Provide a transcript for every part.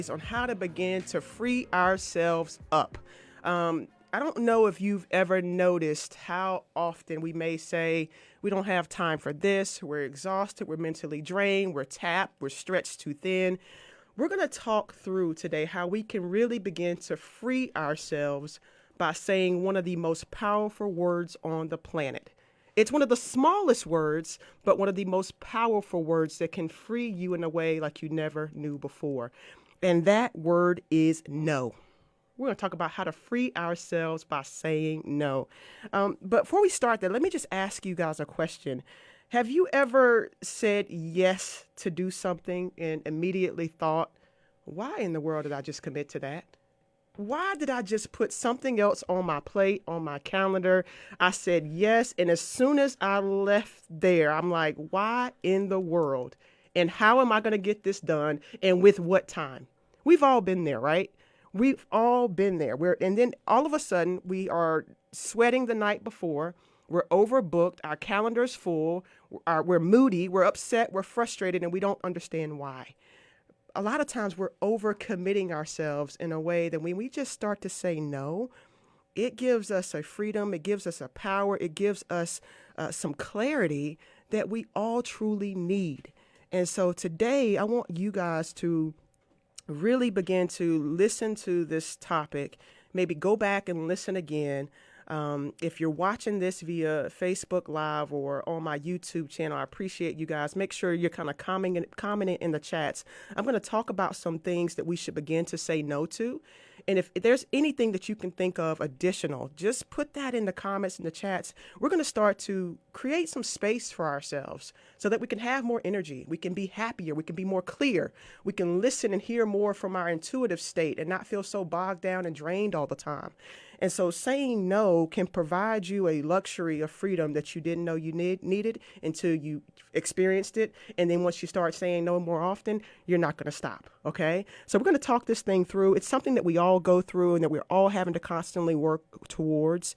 on how to begin to free ourselves up. I don't know if you've ever noticed how often we may say, we don't have time for this, we're exhausted, we're mentally drained, we're tapped, we're stretched too thin. We're going to talk through today how we can really begin to free ourselves by saying one of the most powerful words on the planet. It's one of the smallest words, but one of the most powerful words that can free you in a way like you never knew before. And that word is no. We're going to talk about how to free ourselves by saying no. But before we start that, let me just ask you guys a question. Have you ever said yes to do something and immediately thought, why in the world did I just commit to that? Why did I just put something else on my plate, on my calendar? I said yes. And as soon as I left there, I'm like, why in the world? And how am I going to get this done? And with what time? We've all been there, right? We've all been there. And then all of a sudden we are sweating the night before. We're overbooked. Our calendar's full. We're moody. We're upset. We're frustrated, and we don't understand why. A lot of times we're overcommitting ourselves in a way that when we just start to say no, it gives us a freedom, it gives us a power, it gives us some clarity that we all truly need. And so today I want you guys to really begin to listen to this topic, maybe go back and listen again. If you're watching this via Facebook Live or on my YouTube channel, I appreciate you guys. Make sure you're kind of commenting in the chats. I'm going to talk about some things that we should begin to say no to. And if there's anything that you can think of additional, just put that in the comments in the chats. We're going to start to create some space for ourselves so that we can have more energy. We can be happier. We can be more clear. We can listen and hear more from our intuitive state and not feel so bogged down and drained all the time. And so saying no can provide you a luxury of freedom that you didn't know you needed until you experienced it. And then once you start saying no more often, you're not going to stop. Okay. So we're going to talk this thing through. It's something that we all go through and that we're all having to constantly work towards.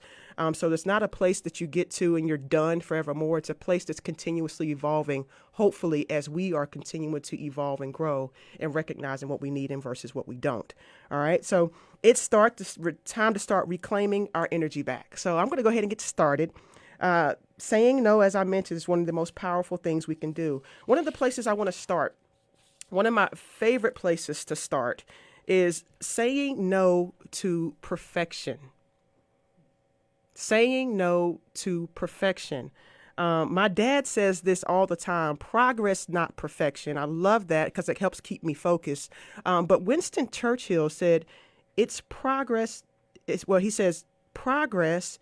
So it's not a place that you get to and you're done forevermore. It's a place that's continuously evolving, hopefully, as we are continuing to evolve and grow and recognizing what we need and versus what we don't. All right. So it's time to start reclaiming our energy back. So I'm going to go ahead and get started. Saying no, as I mentioned, is one of the most powerful things we can do. One of the places I want to start, one of my favorite places to start, is saying no to perfection. Saying no to perfection. My dad says this all the time, progress, not perfection. I love that because it helps keep me focused. But Winston Churchill said, it's progress. He says progress.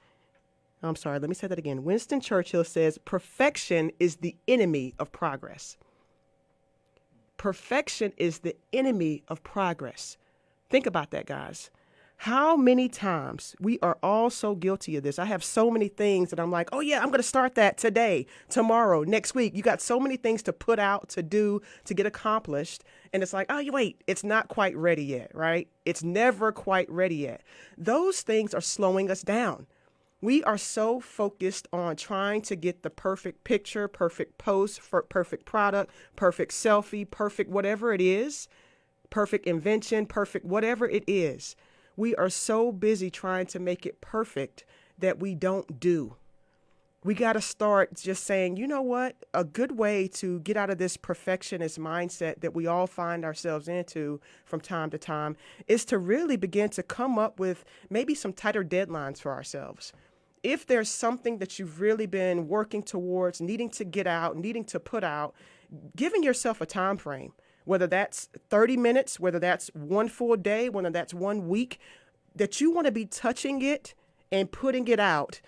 I'm sorry, let me say that again. Winston Churchill says perfection is the enemy of progress. Perfection is the enemy of progress. Think about that, guys. How many times we are all so guilty of this. I have so many things that I'm like, oh yeah, I'm going to start that today, tomorrow, next week. You got so many things to put out, to do, to get accomplished. And it's like, oh, wait, it's not quite ready yet, right? It's never quite ready yet. Those things are slowing us down. We are so focused on trying to get the perfect picture, perfect post, perfect product, perfect selfie, perfect whatever it is, perfect invention, perfect whatever it is. We are so busy trying to make it perfect that we don't do. We got to start just saying, you know what? A good way to get out of this perfectionist mindset that we all find ourselves into from time to time is to really begin to come up with maybe some tighter deadlines for ourselves. If there's something that you've really been working towards, needing to get out, needing to put out, giving yourself a time frame. Whether that's 30 minutes, whether that's one full day, whether that's 1 week, that you want to be touching it and putting it out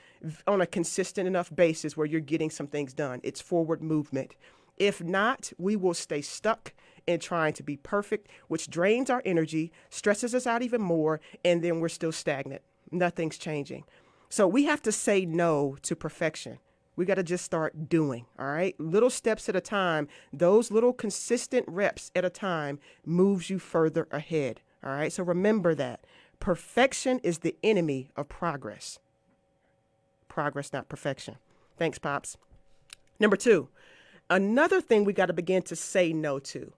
on a consistent enough basis where you're getting some things done. It's forward movement. If not, we will stay stuck in trying to be perfect, which drains our energy, stresses us out even more, and then we're still stagnant. Nothing's changing. So we have to say no to perfection. We got to just start doing, all right? Little steps at a time. Those little consistent reps at a time moves you further ahead, all right? So remember that. Perfection is the enemy of progress. Progress, not perfection. Thanks, Pops. Number 2, another thing we got to begin to say no to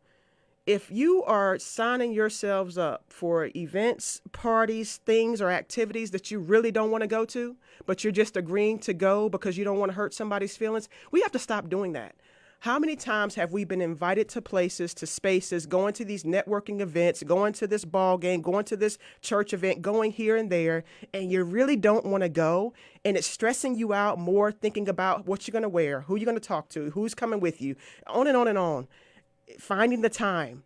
if you are signing yourselves up for events, parties, things, or activities that you really don't want to go to, but you're just agreeing to go because you don't want to hurt somebody's feelings, we have to stop doing that. How many times have we been invited to places, to spaces, going to these networking events, going to this ball game, going to this church event, going here and there, and you really don't want to go, and it's stressing you out more thinking about what you're going to wear, who you're going to talk to, who's coming with you, on and on and on. Finding the time.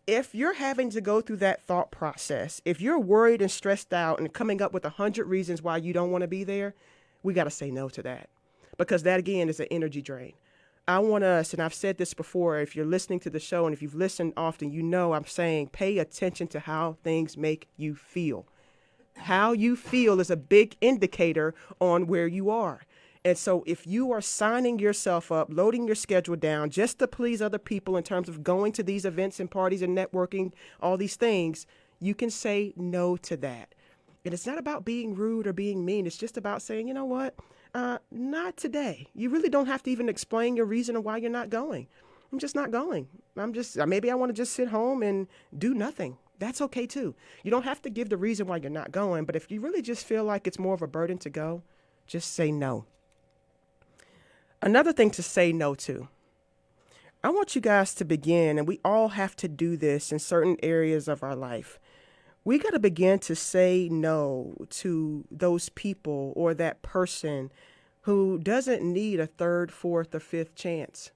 If you're having to go through that thought process, if you're worried and stressed out and coming up with 100 reasons why you don't want to be there, we got to say no to that, because that, again, is an energy drain. I want us, and I've said this before, if you're listening to the show and if you've listened often, you know I'm saying pay attention to how things make you feel. How you feel is a big indicator on where you are. And so if you are signing yourself up, loading your schedule down just to please other people in terms of going to these events and parties and networking, all these things, you can say no to that. And it's not about being rude or being mean. It's just about saying, you know what? Not today. You really don't have to even explain your reason of why you're not going. I'm just not going. Maybe I want to just sit home and do nothing. That's okay too. You don't have to give the reason why you're not going, but if you really just feel like it's more of a burden to go, just say no. Another thing to say no to. I want you guys to begin, and we all have to do this in certain areas of our life. We got to begin to say no to those people or that person who doesn't need a third, fourth, or fifth chance.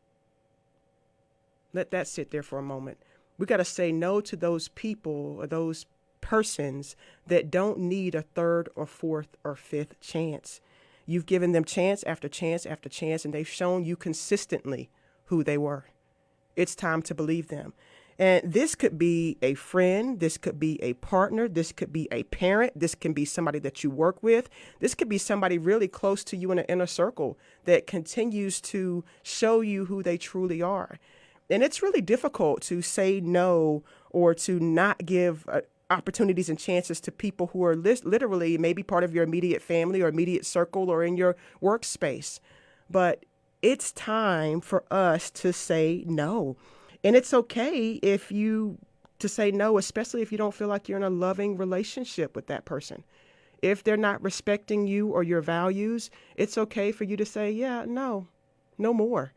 Let that sit there for a moment. We got to say no to those people or those persons that don't need a third or fourth or fifth chance. You've given them chance after chance after chance, and they've shown you consistently who they were. It's time to believe them. And this could be a friend, this could be a partner, this could be a parent, this can be somebody that you work with, this could be somebody really close to you in an inner circle that continues to show you who they truly are. And it's really difficult to say no or to not give opportunities and chances to people who are literally maybe part of your immediate family or immediate circle or in your workspace. But it's time for us to say no. And it's okay to say no, especially if you don't feel like you're in a loving relationship with that person. If they're not respecting you or your values, it's okay for you to say, yeah, no more.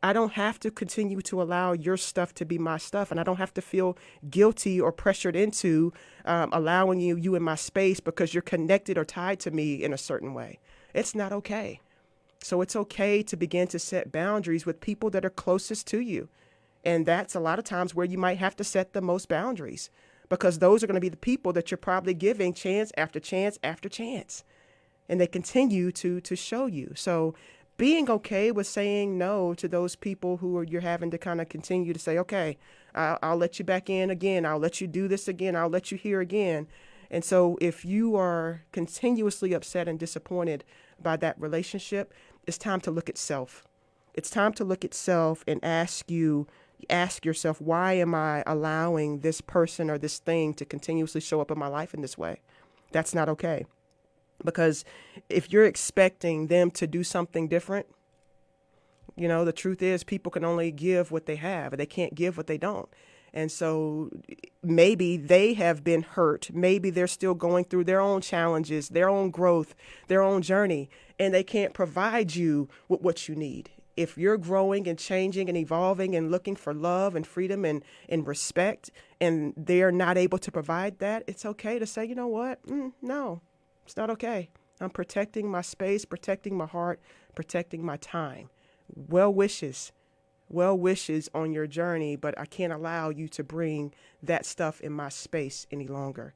I don't have to continue to allow your stuff to be my stuff, and I don't have to feel guilty or pressured into allowing you in my space because you're connected or tied to me in a certain way. It's not okay. So it's okay to begin to set boundaries with people that are closest to you. And that's a lot of times where you might have to set the most boundaries, because those are going to be the people that you're probably giving chance after chance after chance. And they continue to show you. So being okay with saying no to those people who you're having to kind of continue to say, okay, I'll let you back in again. I'll let you do this again. I'll let you hear again. And so if you are continuously upset and disappointed by that relationship, it's time to look at self. It's time to look at self and ask yourself, why am I allowing this person or this thing to continuously show up in my life in this way? That's not okay. Because if you're expecting them to do something different, the truth is people can only give what they have, and they can't give what they don't. And so maybe they have been hurt. Maybe they're still going through their own challenges, their own growth, their own journey, and they can't provide you with what you need. If you're growing and changing and evolving and looking for love and freedom and respect, and they're not able to provide that, it's okay to say, you know what? No, it's not okay. I'm protecting my space, protecting my heart, protecting my time. Well wishes on your journey, but I can't allow you to bring that stuff in my space any longer.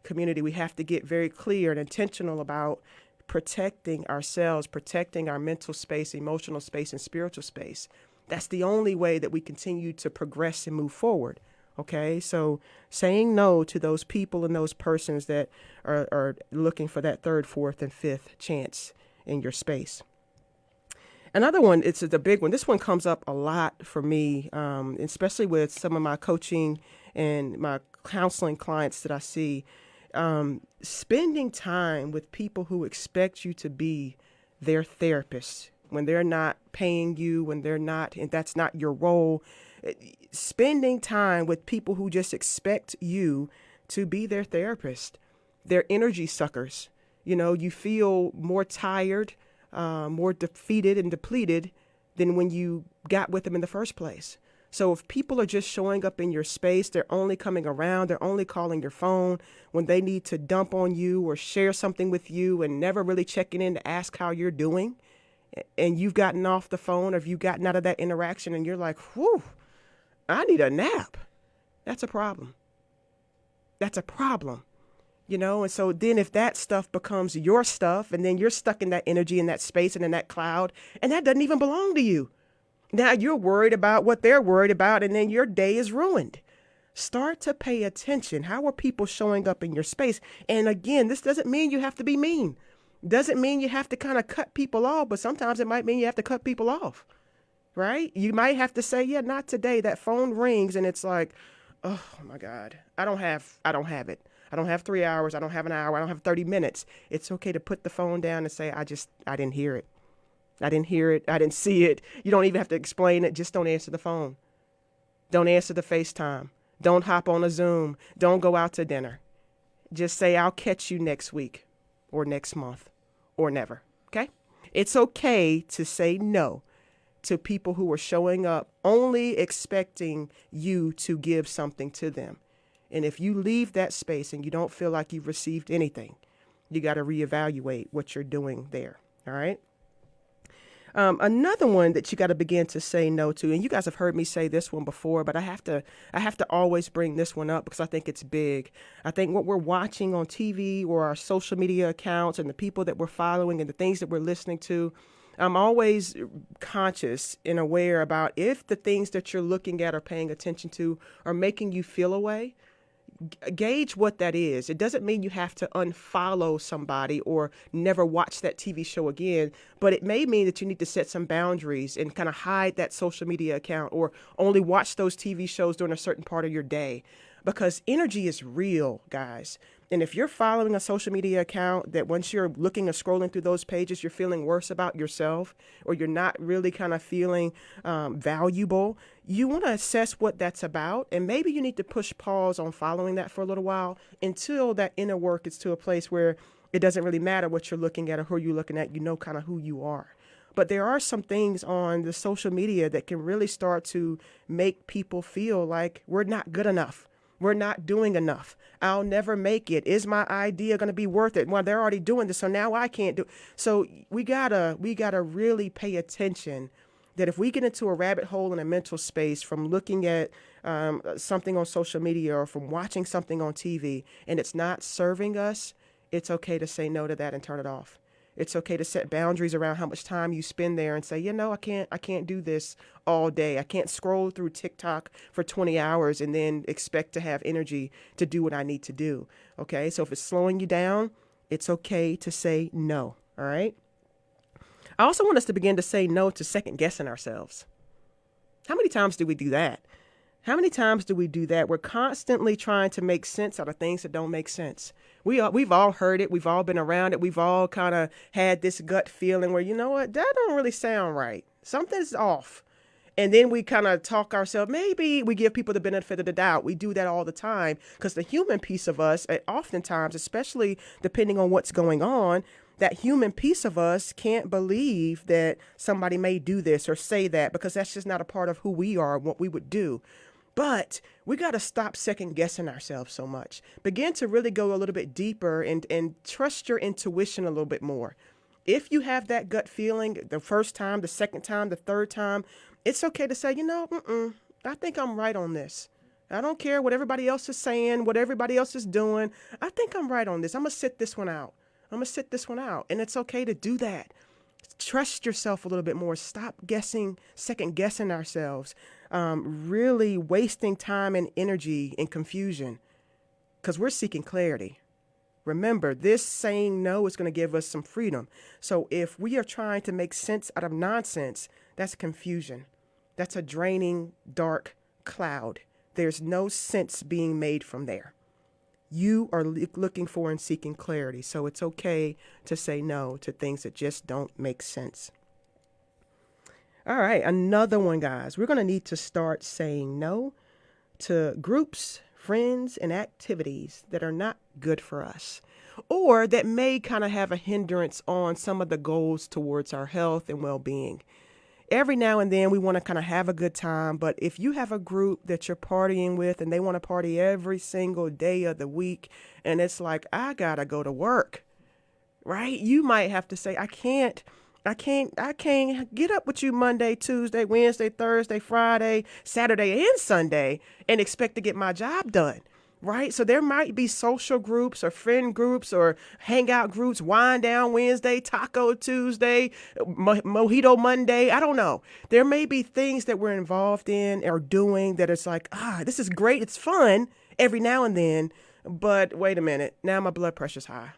Community, we have to get very clear and intentional about protecting ourselves, protecting our mental space, emotional space, and spiritual space. That's the only way that we continue to progress and move forward. Okay, so saying no to those people and those persons that are looking for that third, fourth, and fifth chance in your space. Another one, it's the big one. This one comes up a lot for me, especially with some of my coaching and my counseling clients that I see. Spending time with people who expect you to be their therapist when they're not paying you, when they're not, and that's not your role. Spending time with people who just expect you to be their therapist. They're energy suckers. You feel more tired, more defeated and depleted than when you got with them in the first place. So if people are just showing up in your space, they're only coming around, they're only calling your phone when they need to dump on you or share something with you and never really checking in to ask how you're doing, and you've gotten off the phone or if you've gotten out of that interaction and you're like, whew, I need a nap. That's a problem. That's a problem. And so then if that stuff becomes your stuff and then you're stuck in that energy, in that space and in that cloud, and that doesn't even belong to you. Now you're worried about what they're worried about, and then your day is ruined. Start to pay attention. How are people showing up in your space? And again, this doesn't mean you have to be mean. Doesn't mean you have to kind of cut people off, but sometimes it might mean you have to cut people off, right? You might have to say, yeah, not today. That phone rings and it's like, oh my God, I don't have it. I don't have 3 hours. I don't have an hour. I don't have 30 minutes. It's okay to put the phone down and say, I didn't hear it. I didn't hear it. I didn't see it. You don't even have to explain it. Just don't answer the phone. Don't answer the FaceTime. Don't hop on a Zoom. Don't go out to dinner. Just say, I'll catch you next week or next month or never. Okay? It's okay to say no to people who are showing up only expecting you to give something to them. And if you leave that space and you don't feel like you've received anything, you got to reevaluate what you're doing there. All right. Another one that you got to begin to say no to, and you guys have heard me say this one before, but I have to always bring this one up because I think it's big. I think what we're watching on TV or our social media accounts and the people that we're following and the things that we're listening to, I'm always conscious and aware about if the things that you're looking at or paying attention to are making you feel a way. Gauge what that is. It doesn't mean you have to unfollow somebody or never watch that TV show again, but it may mean that you need to set some boundaries and kind of hide that social media account or only watch those TV shows during a certain part of your day, because energy is real, guys. And if you're following a social media account that once you're looking or scrolling through those pages, you're feeling worse about yourself or you're not really kind of feeling valuable, you want to assess what that's about. And maybe you need to push pause on following that for a little while until that inner work is to a place where it doesn't really matter what you're looking at or who you're looking at. You know kind of who you are. But there are some things on the social media that can really start to make people feel like we're not good enough. We're not doing enough. I'll never make it. Is my idea going to be worth it? Well, they're already doing this, so now I can't do. So we gotta really pay attention that if we get into a rabbit hole in a mental space from looking at something on social media or from watching something on TV and it's not serving us, it's okay to say no to that and turn it off. It's okay to set boundaries around how much time you spend there and say, I can't do this all day. I can't scroll through TikTok for 20 hours and then expect to have energy to do what I need to do. Okay. So if it's slowing you down, it's okay to say no. All right. I also want us to begin to say no to second guessing ourselves. How many times do we do that? We're constantly trying to make sense out of things that don't make sense. We've all heard it. We've all been around it. We've all kind of had this gut feeling where, you know what, that don't really sound right. Something's off. And then we kind of talk ourselves. Maybe we give people the benefit of the doubt. We do that all the time because the human piece of us, oftentimes, especially depending on what's going on, that human piece of us can't believe that somebody may do this or say that because that's just not a part of who we are and what we would do. But we got to stop second guessing ourselves so much. Begin to really go a little bit deeper and trust your intuition a little bit more. If you have that gut feeling the first time, the second time, the third time, it's okay to say, I think I'm right on this. I don't care what everybody else is saying, what everybody else is doing. I think I'm right on this. I'm going to sit this one out. And it's okay to do that. Trust yourself a little bit more. Stop second guessing ourselves, really wasting time and energy in confusion because we're seeking clarity. Remember, this saying no is going to give us some freedom. So if we are trying to make sense out of nonsense, that's confusion. That's a draining, dark cloud. There's no sense being made from there. You are looking for and seeking clarity. So it's okay to say no to things that just don't make sense. All right, another one, guys. We're going to need to start saying no to groups, friends, and activities that are not good for us or that may kind of have a hindrance on some of the goals towards our health and well being. Every now and then we want to kind of have a good time, but if you have a group that you're partying with and they want to party every single day of the week, and it's like, I got to go to work, right? You might have to say, I can't get up with you Monday, Tuesday, Wednesday, Thursday, Friday, Saturday, and Sunday and expect to get my job done. Right. So there might be social groups or friend groups or hangout groups, wind down Wednesday, taco Tuesday, mojito Monday. I don't know. There may be things that we're involved in or doing that it's like, this is great. It's fun every now and then. But wait a minute. Now my blood pressure's high.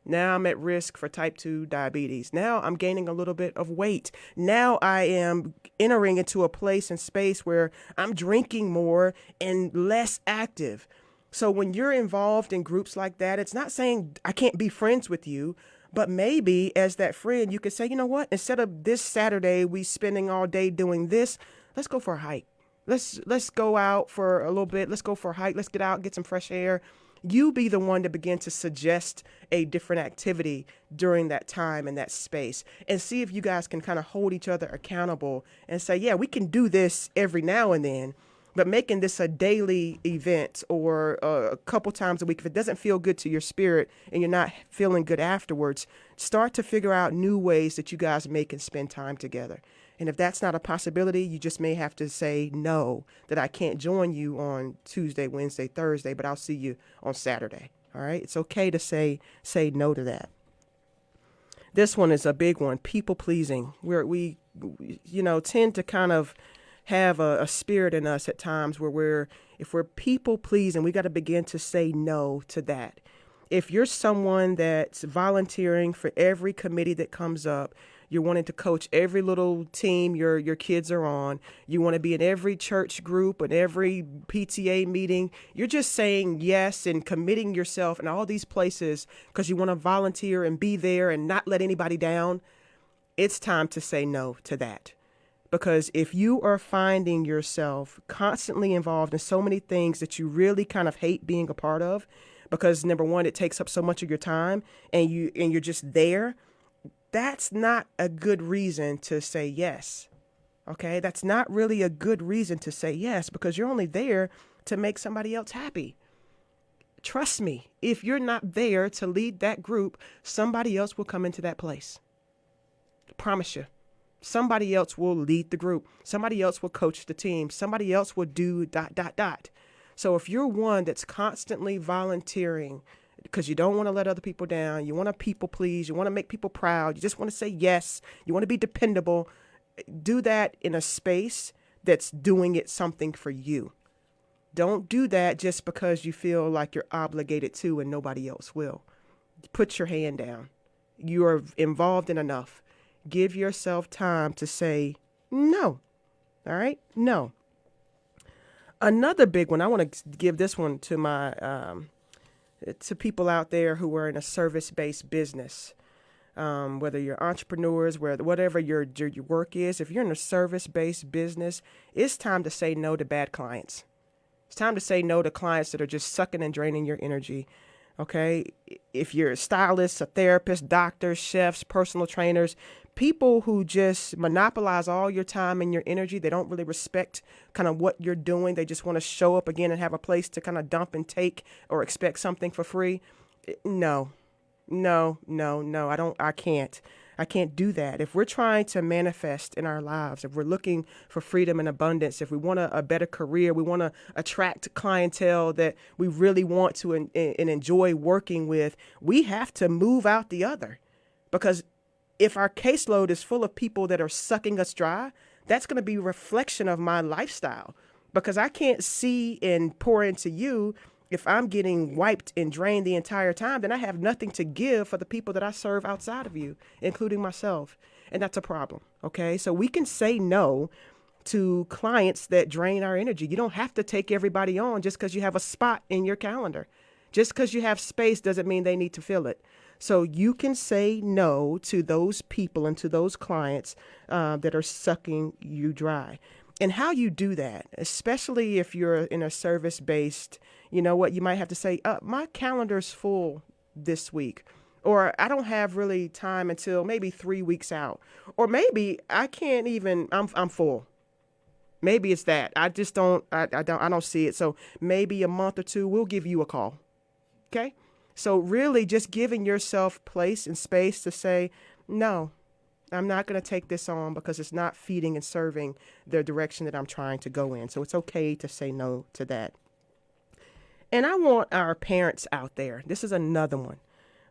Now I'm at risk for type 2 diabetes. Now I'm gaining a little bit of weight. Now I am entering into a place and space where I'm drinking more and less active. So when you're involved in groups like that, it's not saying I can't be friends with you, but maybe as that friend, you could say, you know what, instead of this Saturday, we spending all day doing this, let's go for a hike. Let's go out for a little bit. Let's go for a hike. Let's get out, get some fresh air. You be the one to begin to suggest a different activity during that time and that space and see if you guys can kind of hold each other accountable and say, yeah, we can do this every now and then. But making this a daily event or a couple times a week, if it doesn't feel good to your spirit and you're not feeling good afterwards, start to figure out new ways that you guys make and spend time together. And if that's not a possibility, you just may have to say no, that I can't join you on Tuesday, Wednesday, Thursday, but I'll see you on Saturday. All right. It's okay to say no to that. This one is a big one. People pleasing, where we tend to kind of have a spirit in us at times where if we're people pleasing, we got to begin to say no to that. If you're someone that's volunteering for every committee that comes up, you're wanting to coach every little team your kids are on, you want to be in every church group and every PTA meeting, you're just saying yes and committing yourself in all these places because you want to volunteer and be there and not let anybody down. It's time to say no to that. Because if you are finding yourself constantly involved in so many things that you really kind of hate being a part of, because number one, it takes up so much of your time and you're just there, that's not a good reason to say yes. Okay, that's not really a good reason to say yes because you're only there to make somebody else happy. Trust me, if you're not there to lead that group, somebody else will come into that place. I promise you. Somebody else will lead the group. Somebody else will coach the team. Somebody else will do ... So if you're one that's constantly volunteering because you don't want to let other people down, you want to people please, you want to make people proud, you just want to say yes, you want to be dependable, do that in a space that's doing it something for you. Don't do that just because you feel like you're obligated to and nobody else will. Put your hand down. You are involved in enough. Give yourself time to say no. All right? No. Another big one, I want to give this one to my to people out there who are in a service-based business. Whether you're entrepreneurs, whatever your work is, if you're in a service-based business, it's time to say no to bad clients. It's time to say no to clients that are just sucking and draining your energy. Okay? If you're a stylist, a therapist, doctors, chefs, personal trainers, people who just monopolize all your time and your energy, they don't really respect kind of what you're doing. They just want to show up again and have a place to kind of dump and take or expect something for free. No. I can't do that. If we're trying to manifest in our lives, if we're looking for freedom and abundance, if we want a better career, we want to attract clientele that we really want to and enjoy working with, we have to move out the other. Because if our caseload is full of people that are sucking us dry, that's going to be a reflection of my lifestyle. Because I can't see and pour into you if I'm getting wiped and drained the entire time, then I have nothing to give for the people that I serve outside of you, including myself. And that's a problem. Okay. So we can say no to clients that drain our energy. You don't have to take everybody on just because you have a spot in your calendar. Just because you have space doesn't mean they need to fill it. So you can say no to those people and to those clients that are sucking you dry. And how you do that, especially if you're in a service-based, you know what, you might have to say, my calendar's full this week. Or I don't have really time until maybe 3 weeks out. Or maybe I can't even, I'm full. Maybe it's that. I just don't, I don't see it. So maybe a month or two, we'll give you a call. Okay? So really just giving yourself place and space to say, no, I'm not going to take this on because it's not feeding and serving the direction that I'm trying to go in. So it's okay to say no to that. And I want our parents out there. This is another one.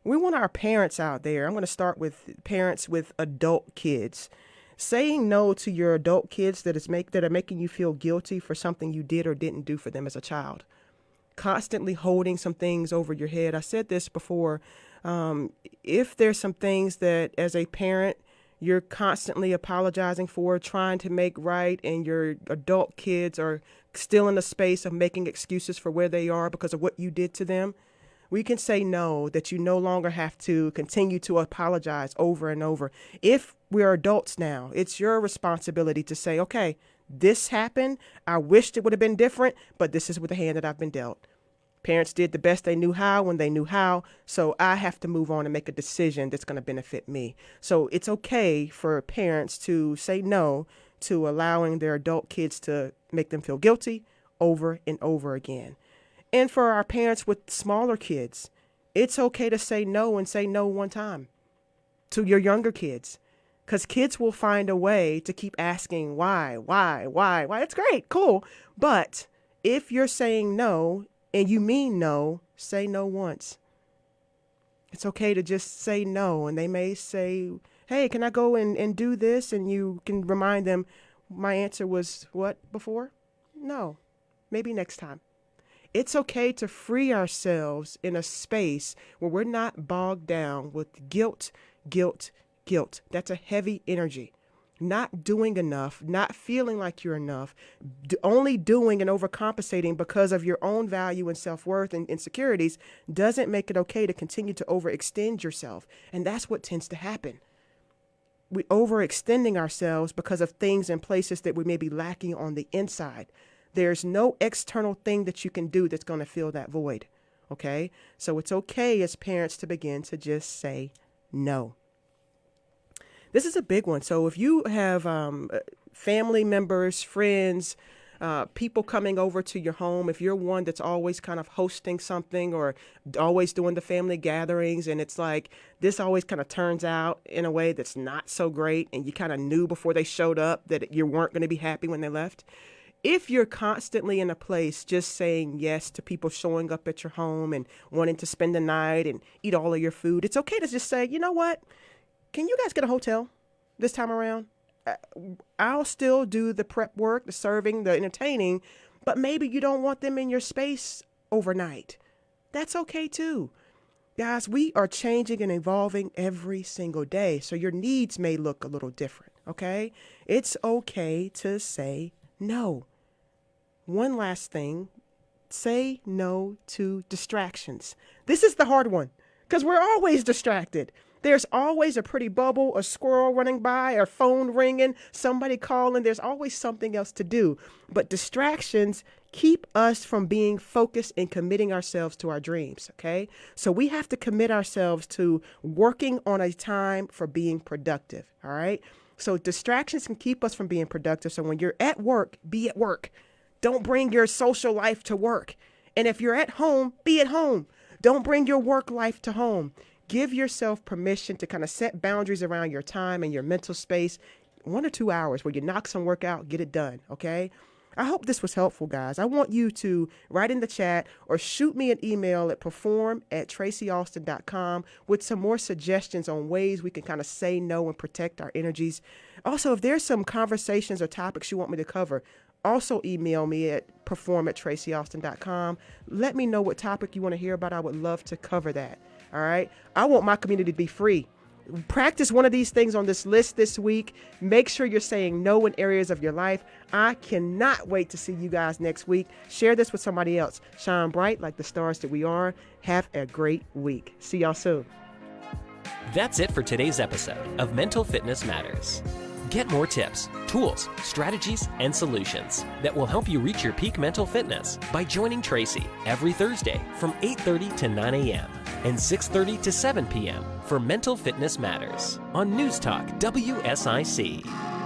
We want our parents out there. I'm going to start with parents with adult kids. Saying no to your adult kids that are making you feel guilty for something you did or didn't do for them as a child. Constantly holding some things over your head. I said this before. If there's some things that as a parent you're constantly apologizing for, trying to make right, and your adult kids are still in the space of making excuses for where they are because of what you did to them, we can say no, that you no longer have to continue to apologize over and over. If we're adults now, it's your responsibility to say, okay, this happened. I wished it would have been different, but this is with the hand that I've been dealt. Parents did the best they knew how when they knew how. So I have to move on and make a decision that's going to benefit me. So it's okay for parents to say no to allowing their adult kids to make them feel guilty over and over again. And for our parents with smaller kids, it's okay to say no and say no one time to your younger kids. Because kids will find a way to keep asking why. It's great, cool. But if you're saying no and you mean no, say no once. It's okay to just say no. And they may say, hey, can I go and do this? And you can remind them, my answer was what before? No, maybe next time. It's okay to free ourselves in a space where we're not bogged down with guilt. That's a heavy energy. Not doing enough, not feeling like you're enough, only doing and overcompensating because of your own value and self-worth and insecurities doesn't make it okay to continue to overextend yourself. And that's what tends to happen. We're overextending ourselves because of things and places that we may be lacking on the inside. There's no external thing that you can do that's going to fill that void. Okay? So it's okay as parents to begin to just say no. This is a big one. So if you have family members, friends, people coming over to your home, if you're one that's always kind of hosting something or always doing the family gatherings, and it's like this always kind of turns out in a way that's not so great, and you kind of knew before they showed up that you weren't going to be happy when they left. If you're constantly in a place just saying yes to people showing up at your home and wanting to spend the night and eat all of your food, it's okay to just say, you know what? Can you guys get a hotel this time around? I'll still do the prep work, the serving, the entertaining, but maybe you don't want them in your space overnight. That's okay too. Guys, we are changing and evolving every single day, so your needs may look a little different, okay? It's okay to say no. One last thing, say no to distractions. This is the hard one because we're always distracted. There's always a pretty bubble, a squirrel running by, a phone ringing, somebody calling. There's always something else to do. But distractions keep us from being focused and committing ourselves to our dreams, okay? So we have to commit ourselves to working on a time for being productive, all right? So distractions can keep us from being productive. So when you're at work, be at work. Don't bring your social life to work. And if you're at home, be at home. Don't bring your work life to home. Give yourself permission to kind of set boundaries around your time and your mental space. 1 or 2 hours where you knock some work out, get it done, okay? I hope this was helpful, guys. I want you to write in the chat or shoot me an email at perform@tracyaustin.com with some more suggestions on ways we can kind of say no and protect our energies. Also, if there's some conversations or topics you want me to cover, also email me at perform@tracyaustin.com. Let me know what topic you want to hear about. I would love to cover that. All right. I want my community to be free. Practice one of these things on this list this week. Make sure you're saying no in areas of your life. I cannot wait to see you guys next week. Share this with somebody else. Shine bright like the stars that we are. Have a great week. See y'all soon. That's it for today's episode of Mental Fitness Matters. Get more tips, tools, strategies, and solutions that will help you reach your peak mental fitness by joining Tracy every Thursday from 8:30 to 9 a.m. and 6:30 to 7 p.m. for Mental Fitness Matters on News Talk WSIC.